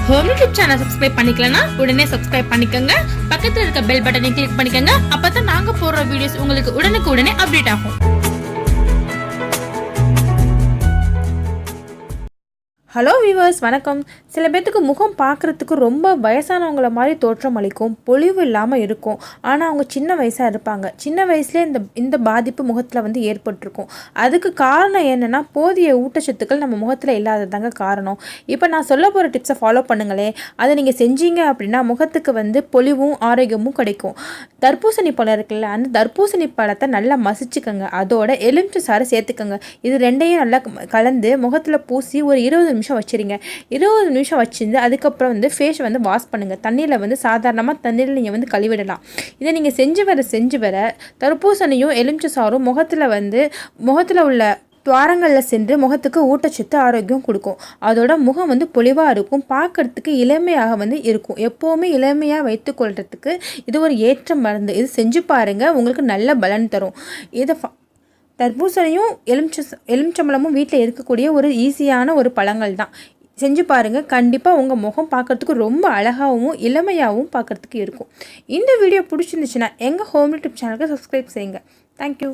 Home YouTube channel subscribe பண்ணிக்கலனா உடனே subscribe பண்ணிக்கோங்க. பக்கத்துல இருக்க பெல் பட்டனை கிளிக் பண்ணிக்கோங்க. அப்பதான் நாங்க போடுற வீடியோஸ் உங்களுக்கு உடனுக்குடனே அப்டேட் ஆகும். ஹலோ வியூவர்ஸ், வணக்கம். சில பேர்த்துக்கு முகம் பார்க்குறதுக்கு ரொம்ப வயசானவங்கள மாதிரி தோற்றம் அளிக்கும், பொலிவு இல்லாமல் இருக்கும். ஆனால் அவங்க சின்ன வயசாக இருப்பாங்க. சின்ன வயசுலேயே இந்த பாதிப்பு முகத்தில் வந்து ஏற்பட்டிருக்கும். அதுக்கு காரணம் என்னென்னா, போதிய ஊட்டச்சத்துக்கள் நம்ம முகத்தில் இல்லாததாங்க காரணம். இப்போ நான் சொல்ல போகிற டிப்ஸை ஃபாலோ பண்ணுங்களேன். அதை நீங்கள் செஞ்சீங்க அப்படின்னா முகத்துக்கு வந்து பொலிவும் ஆரோக்கியமும் கிடைக்கும். தர்பூசணி பழம் இருக்குல்ல, அந்த தர்பூசணி பழத்தை நல்லா மசிச்சுக்கோங்க. அதோட எலுமிச்சை சாறு சேர்த்துக்கோங்க. இது ரெண்டையும் நல்லா கலந்து முகத்தில் பூசி ஒரு 20 நிமிஷம் வச்சுருங்க. 20 நிமிஷம் வச்சுருந்து அதுக்கப்புறம் வந்து ஃபேஸ் வந்து வாஷ் பண்ணுங்கள். தண்ணியில் வந்து சாதாரணமாக தண்ணியில் நீங்கள் வந்து கழுவிடலாம். இதை நீங்கள் செஞ்சு வர தர்பூசணியும் எலுமிச்சை சாறும் முகத்தில் உள்ள துவாரங்களில் சென்று முகத்துக்கு ஊட்டச்சத்து ஆரோக்கியம் கொடுக்கும். அதோட முகம் வந்து பொலிவாக இருக்கும், பார்க்கறதுக்கு இளமையாக வந்து இருக்கும். எப்போவுமே இளமையாக வைத்துக்கொள்கிறதுக்கு இது ஒரு ஏற்ற மருந்து. இது செஞ்சு பாருங்கள், உங்களுக்கு நல்ல பலன் தரும். இதை தர்பூசணியும் எலுமிச்சம்பழமும் வீட்டில் இருக்கக்கூடிய ஒரு ஈஸியான ஒரு பழங்கள் தான். செஞ்சு பாருங்கள், கண்டிப்பாக உங்கள் முகம் பார்க்குறதுக்கு ரொம்ப அழகாகவும் இளமையாகவும் பார்க்குறதுக்கு இருக்கும். இந்த வீடியோ பிடிச்சிருந்துச்சுன்னா எங்கள் ஹோம் யூடியூப் சேனலுக்கு சப்ஸ்கிரைப் செய்யுங்க. தேங்க்யூ.